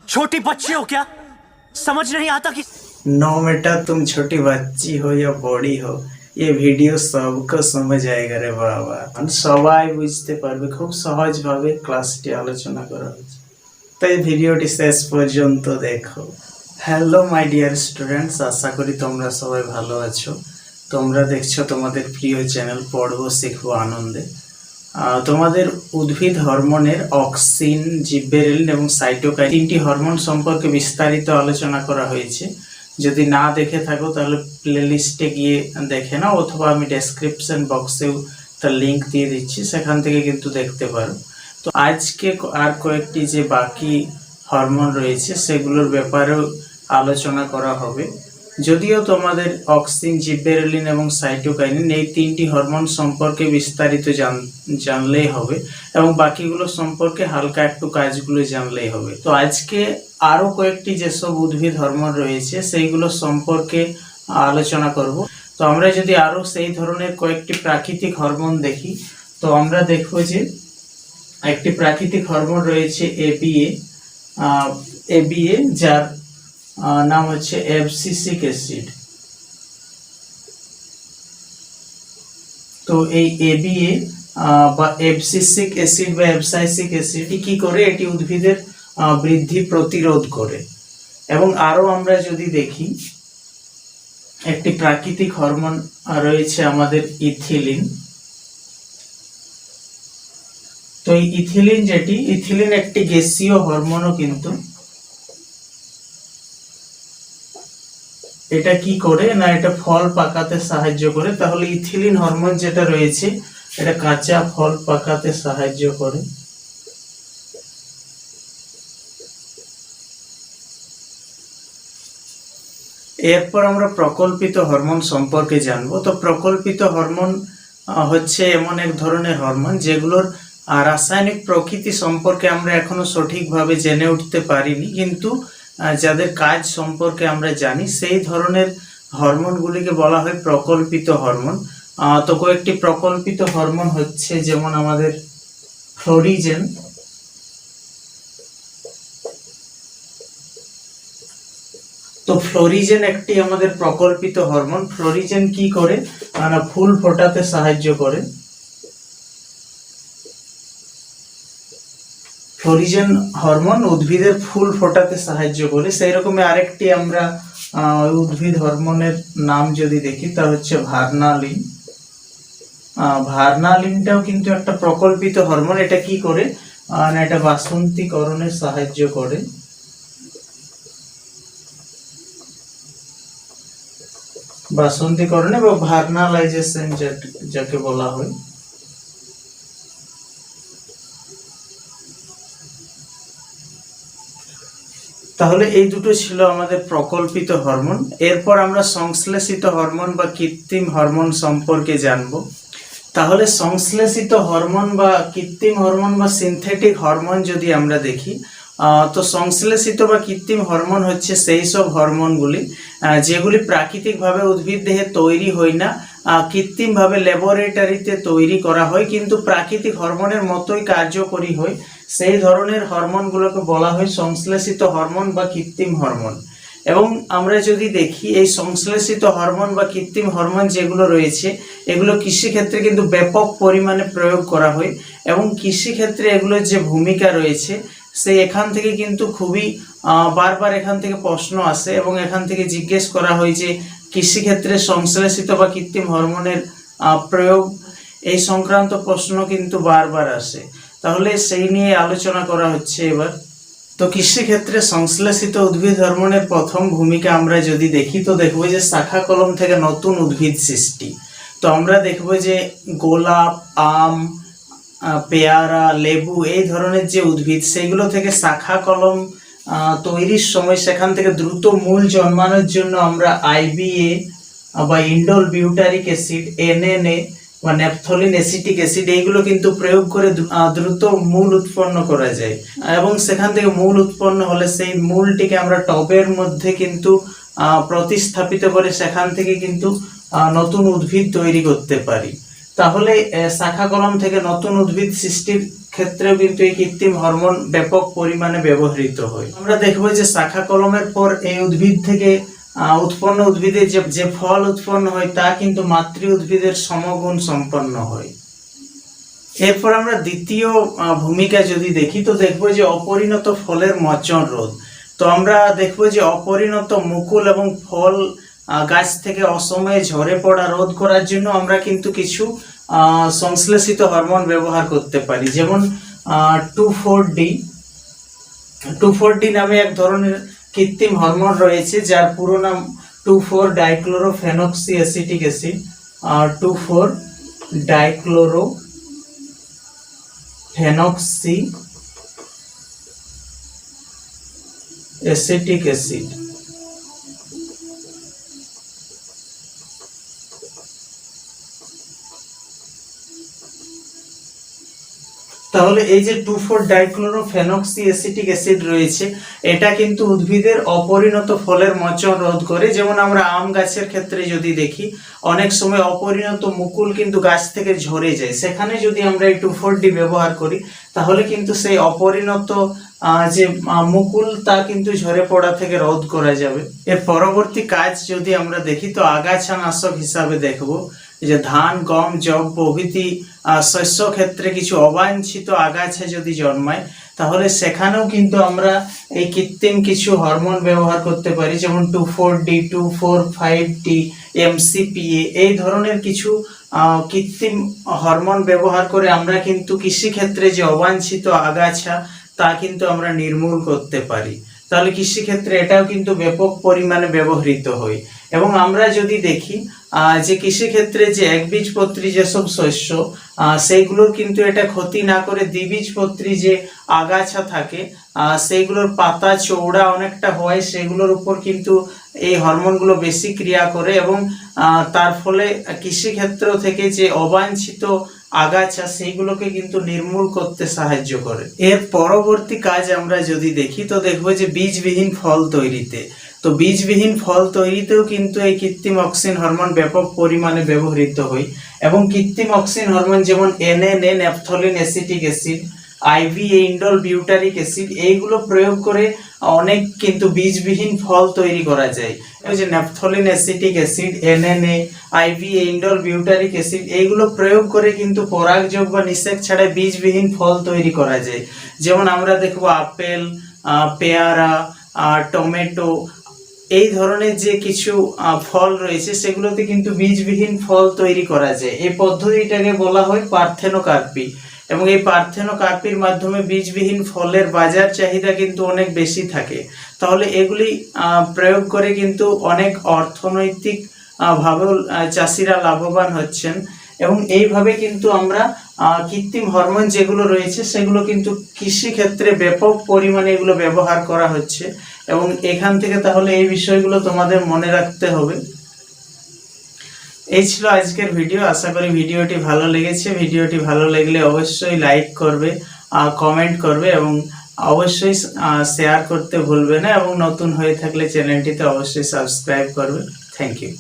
छोटी बच्ची हो क्या? समझ नहीं आता कि नो बेटा, तुम छोटी बच्ची हो या बड़ी हो, ये ভিডিও सबको समझ आएगा রে বাবা। সবাই বুঝতে পারবে, খুব সহজভাবে ক্লাসটি আলোচনা করা হয়েছে, তাই ভিডিওটি শেষ পর্যন্ত দেখো। হ্যালো মাই ডিয়ার স্টুডেন্টস, আশা করি তোমরা সবাই ভালো আছো। তোমরা দেখছো তোমাদের প্রিয় চ্যানেল পড়বো শিখবো আনন্দে। তোমাদের উদ্ভিদ হরমোনের অক্সিন, জিব্বেরেলিন এবং সাইটোকাইন তিনটি হরমোন সম্পর্কে বিস্তারিত আলোচনা করা হয়েছে। যদি না দেখে থাকো তাহলে প্লেলিস্টে গিয়ে দেখে নাও, অথবা আমি ডেসক্রিপশন বক্সেও তার লিঙ্ক দিয়ে দিচ্ছি, সেখান থেকে কিন্তু দেখতে পারো। তো আজকে আর কয়েকটি যে বাকি হরমোন রয়েছে সেগুলোর ব্যাপারেও আলোচনা করা হবে। যদিও তোমাদের অক্সিন, জিব্বেরেলিন এবং সাইটোকাইনিন এই তিনটি হরমোন সম্পর্কে বিস্তারিত জানলেই হবে, এবং বাকিগুলো সম্পর্কে হালকা একটু কাজগুলো জানলেই হবে। তো আজকে আরো কয়েকটি যেসব উদ্ভিদ হরমোন রয়েছে সেইগুলো সম্পর্কে আলোচনা করব। তো আমরা যদি আরো সেই ধরনের কয়েকটি প্রাকৃতিক হরমোন দেখি, তো আমরা দেখব যে একটি প্রাকৃতিক হরমোন রয়েছে এবিএ, যার নাম হচ্ছে অ্যাবসিসিক অ্যাসিড। তো এই এবিএ বা অ্যাবসিসিক অ্যাসিড বা অ্যাবসাইসিক অ্যাসিড কি করে? এটি উদ্ভিদের বৃদ্ধি প্রতিরোধ করে। এবং আরো আমরা যদি দেখি, একটি প্রাকৃতিক হরমোন রয়েছে আমাদের ইথিলিন। তো এই ইথিলিন একটি গ্যাসীয় হরমোনও কিন্তু। এটা কি করে না, এটা ফল পাকাতে সাহায্য করে। তাহলে ইথিলিন হরমোন যেটা রয়েছে এটা কাঁচা ফল পাকাতে সাহায্য করে। এরপর আমরা প্রকল্পিত হরমোন সম্পর্কে জানবো। তো প্রকল্পিত হরমোন হচ্ছে এমন এক ধরনের হরমোন যেগুলোর রাসায়নিক প্রকৃতি সম্পর্কে আমরা এখনো সঠিকভাবে জেনে উঠতে পারিনি, কিন্তু যাদের কাজ সম্পর্কে আমরা জানি সেই ধরনের হরমোনগুলিকে বলা হয় প্রকল্পিত হরমোন। তো কয়েকটি প্রকল্পিত হরমোন হচ্ছে যেমন আমাদের ফ্লোরিজেন। তো ফ্লোরিজেন একটি আমাদের প্রকল্পিত হরমোন। ফ্লোরিজেন কি করে না, ফুল ফোটাতে সাহায্য করে। ফ্লোরিজেন হরমোন উদ্ভিদের ফুল ফোটাতে সাহায্য করে। সেই রকমই আরেকটি আমরা উদ্ভিদ হরমোনের নাম যদি দেখি, তা হচ্ছে ভার্নালিন। ভার্নালিনটাও কিন্তু একটা প্রকল্পিত হরমোন। এটা কি করে না, এটা বাসন্তীকরণে সাহায্য করে। বাসন্তীকরণে বা ভার্নালাইজেশন যাকে বলা হয়। তাহলে এই দুটো ছিল আমাদের প্রকল্পিত হরমোন। এরপর আমরা সংশ্লেষিত হরমোন বা কৃত্রিম হরমোন সম্পর্কে জানব। তাহলে সংশ্লেষিত হরমোন বা কৃত্রিম হরমোন বা সিনথেটিক হরমোন যদি আমরা দেখি, তো সংশ্লেষিত বা কৃত্রিম হরমোন হচ্ছে সেই সব হরমোনগুলি যেগুলি প্রাকৃতিকভাবে উদ্ভিদ দেহে তৈরি হয় না, কৃত্রিমভাবে ল্যাবরেটরিতে তৈরি করা হয়, কিন্তু প্রাকৃতিক হরমোনের মতোই কার্যকরী হয়। সেই ধরনের হরমোনগুলোকে বলা হয় সংশ্লেষিত হরমোন বা কৃত্রিম হরমোন। এবং আমরা যদি দেখি এই সংশ্লেষিত হরমোন বা কৃত্রিম হরমোন যেগুলো রয়েছে এগুলো কৃষিক্ষেত্রে কিন্তু ব্যাপক পরিমাণে প্রয়োগ করা হয়, এবং কৃষিক্ষেত্রে এগুলোর যে ভূমিকা রয়েছে সেই এখান থেকে কিন্তু খুবই বারবার এখান থেকে প্রশ্ন আসে, এবং এখান থেকে জিজ্ঞেস করা হয় যে কৃষিক্ষেত্রে সংশ্লেষিত বা কৃত্রিম হরমোনের প্রয়োগ, এই সংক্রান্ত প্রশ্ন কিন্তু বারবার আসে। তাহলে সেই নিয়ে আলোচনা করা হচ্ছে এবার। তো কৃষিক্ষেত্রে সংশ্লেষিত উদ্ভিদ হরমোনের প্রথম ভূমিকা আমরা যদি দেখি, তো দেখবো যে শাখা কলম থেকে নতুন উদ্ভিদ সৃষ্টি। তো আমরা দেখবো যে গোলাপ, আম, পেয়ারা, লেবু এই ধরনের যে উদ্ভিদ সেইগুলো থেকে শাখা কলম তৈরির সময় সেখান থেকে দ্রুত মূল জন্মানোর জন্য আমরা আইবিএ বা ইন্ডোল বিউটারিক অ্যাসিড, এনএনএ বা ন্যাপথলিন অ্যাসিটিক অ্যাসিড এইগুলো কিন্তু প্রয়োগ করে দ্রুত মূল উৎপন্ন করা যায়। এবং সেখান থেকে মূল উৎপন্ন হলে সেই মূলটিকে আমরা টবের মধ্যে কিন্তু প্রতিস্থাপিত করে সেখান থেকে কিন্তু নতুন উদ্ভিদ তৈরি করতে পারি। তাহলে শাখা কলম থেকে নতুন উদ্ভিদ সৃষ্টির ক্ষেত্রেও কিন্তু এই কৃত্রিম হরমোন ব্যাপক পরিমাণে ব্যবহৃত হয়। আমরা দেখব যে শাখা কলমের পর এই উদ্ভিদ থেকে উদ্ভিদের যে ফল উৎপন্ন হয় তা কিন্তু মাতৃ উদ্ভিদের সমগুণ সম্পন্ন হয়। এরপর আমরা দ্বিতীয় ভূমিকা যদি দেখি তো দেখব যে অপরিণত ফলের মচন রোধ। তো আমরা দেখব যে অপরিণত মুকুল এবং ফল গাছ থেকে অসময়ে ঝরে পড়া রোধ করার জন্য আমরা কিন্তু কিছু সংশ্লেষিত হরমোন ব্যবহার করতে পারি, যেমন 2,4-D নামে এক ধরনের কৃত্রিম হরমোন রয়েছে যার পুরো নাম 2,4-ডাইক্লোরোফেনক্সিএসিটিক অ্যাসিড। 2,4-ডাইক্লোরোফেনক্সিএসিটিক অ্যাসিড। তাহলে এই যে 2,4-ডাইক্লোরোফেনক্সিএসিটিক অ্যাসিড রয়েছে এটা কিন্তু উদ্ভিদের অপরিণত ফলের মচন রোধ করে। যেমন আমরা আম গাছের ক্ষেত্রে যদি দেখি অনেক সময় অপরিণত মুকুল কিন্তু গাছ থেকে ঝরে যায়, সেখানে যদি আমরা এই 2,4-D ব্যবহার করি তাহলে কিন্তু সেই অপরিণত যে মুকুল তা কিন্তু ঝরে পড়া থেকে রোধ করা যাবে। এর পরবর্তী কাজ যদি আমরা দেখি তো আগাছা নাশক হিসাবে দেখব যে ধান, গম, যব প্রভৃতি শস্য ক্ষেত্রে কিছু অবাঞ্ছিত আগাছা যদি জন্মায় তাহলে সেখানেও কিন্তু আমরা এই কৃত্রিম কিছু হরমোন ব্যবহার করতে পারি, যেমন 2,4-D, 2,4,5-D, MCPA এই ধরনের কিছু কৃত্রিম হরমোন ব্যবহার করে আমরা কিন্তু কৃষিক্ষেত্রে যে অবাঞ্ছিত আগাছা তা কিন্তু আমরা নির্মূল করতে পারি। তাহলে কৃষিক্ষেত্রে এটাও কিন্তু ব্যাপক পরিমাণে ব্যবহৃত হয়। এবং আমরা যদি দেখি যে কৃষিক্ষেত্রে যে একবীজপত্রী যেসব শস্য সেইগুলোর কিন্তু এটা ক্ষতি না করে দ্বিবীজপত্রী যে আগাছা থাকে সেইগুলোর পাতা চৌড়া অনেকটা হয়, সেগুলোর উপর কিন্তু এই হরমোনগুলো বেশি ক্রিয়া করে এবং তার ফলে কৃষিক্ষেত্র থেকে যে অবাঞ্ছিত আগাছা সেইগুলোকে কিন্তু নির্মূল করতে সাহায্য করে। এর পরবর্তী কাজ আমরা যদি দেখি তো দেখবো যে বীজবিহীন ফল তৈরিতে। তো বীজবিহীন ফল তৈরিতেও কিন্তু এই কৃত্রিম অক্সিন হরমোন ব্যাপক পরিমাণে ব্যবহৃত হয় এবং কৃত্রিম অক্সিন হরমোন যেমন NNA, naphthalene acetic acid, IVA, ইন্ডল butyric acid এইগুলো প্রয়োগ করে অনেক কিন্তু বীজবিহীন ফল তৈরি করা যায়। এই যে naphthalene acetic acid, NNA, IVA, ইন্ডল butyric acid এইগুলো প্রয়োগ করে কিন্তু পরাগযোগ বা নিষেক ছাড়াই বীজবিহীন ফল তৈরি করা যায়। যেমন আমরা দেখব আপেল, পেয়ারা, টমেটো এই ধরনের যে কিছু ফল রয়েছে সেগুলোতে কিন্তু বীজবিহীন ফল তৈরি করা যায়। এই পদ্ধতিটাকে বলা হয় পার্থেনোকার্পি এবং এই পার্থেনোকার্পির মাধ্যমে বীজবিহীন ফলের বাজার চাহিদা কিন্তু অনেক বেশি থাকে। তাহলে এগুলি প্রয়োগ করে কিন্তু অনেক অর্থনৈতিক ভাবেও চাষিরা লাভবান হচ্ছেন এবং এইভাবে কিন্তু আমরা কৃত্রিম হরমোন যেগুলো রয়েছে সেগুলো কিন্তু কৃষি ক্ষেত্রে ব্যাপক পরিমাণে এগুলো ব্যবহার করা হচ্ছে এবং এখান থেকে তাহলে এই বিষয়গুলো তোমাদের মনে রাখতে হবে। এই ছিল আজকের ভিডিও। আশা করি ভিডিওটি ভালো লেগেছে। ভিডিওটি ভালো লাগলে অবশ্যই লাইক করবে, কমেন্ট করবে এবং অবশ্যই শেয়ার করতে ভুলবে না এবং নতুন হয়ে থাকলে চ্যানেলটিতে অবশ্যই সাবস্ক্রাইব করবে। Thank you.